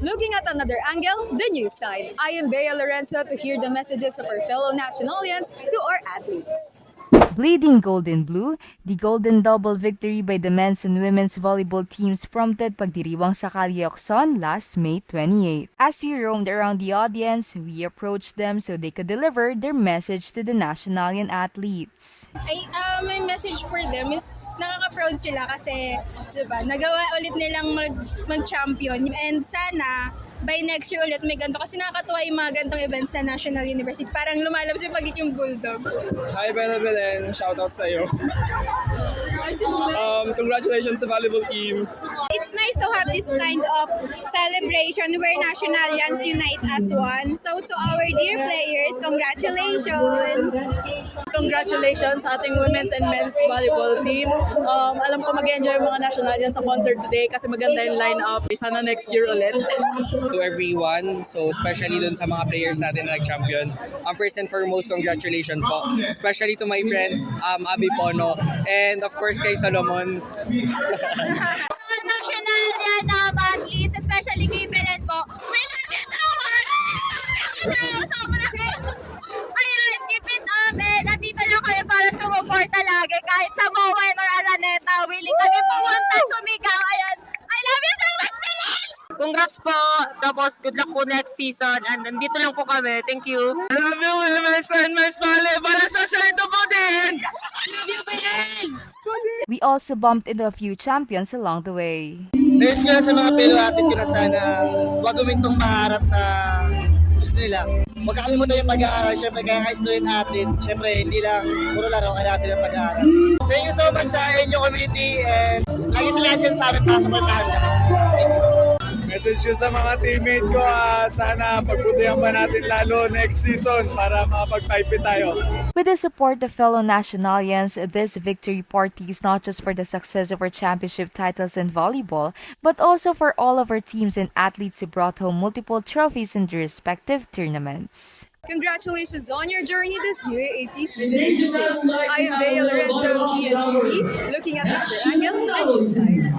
Looking at another angle, the news side. I am Bea Lorenzo to hear the messages of our fellow Nationalians to our athletes. Bleeding gold and blue, the golden double victory by the men's and women's volleyball teams prompted pagdiriwang sa Calle-Oxon last May 28. As we roamed around the audience, we approached them so they could deliver their message to the Nationalian athletes. My message for them is nakaka-proud sila kasi, diba, nagawa ulit nilang mag-champion. And sana, by next year ulit may ganito. Kasi nakakatuwa yung mga ganitong events sa National University. Parang lumalabas yung pagiging bulldog. Hi, Belen. Shoutout sa iyo. Congratulations sa volleyball team. It's nice to have this kind of celebration where Nationalians unite as one. So to our dear players, congratulations! Congratulations sa ating women's and men's volleyball team. Alam ko mag-enjoy yung mga Nationalians sa concert today kasi maganda yung line-up. Sana next year ulit. To everyone, so especially dun sa mga players natin na nag-champion. First and foremost, congratulations po. Especially to my friend, Abby Pono. And of course, kay Solomon. Nationalian athletes, especially kay Belen ko, we love you so much! Ayan, keep it up and nandito lang kami para sumuporta lagi kahit sa Moen or Araneta. Willing kami pumunta, sumigaw. Ayan, I love you so much, Belen! Congrats po! Tapos good luck po next season. And nandito lang po kami. Thank you. I love you, women's and men's volleyball. Especially to po din! We also bumped into a few champions along the way. Dahil sila sa mga fellow athlete ko na sana huwag gumintong maharap sa gusto nila. Huwag kakalimutan yung pag-aaral. Siyempre, kaya nga student athlete, siyempre, hindi lang puro laro, kailangan din ang pag-aaral. Thank you so much sa inyo community and lagi sila dyan sa amin para supportahan kami. Message ko sa mga teammate ko, sana pagbutihan pa natin lalo next season para makapag-pipe tayo. With the support of fellow Nationalians, this victory party is not just for the success of our championship titles in volleyball, but also for all of our teams and athletes who brought home multiple trophies in their respective tournaments. Congratulations on your journey this UAAP Season 86. I am Bea Lorenzo of TNTV, looking at another angle, the news side.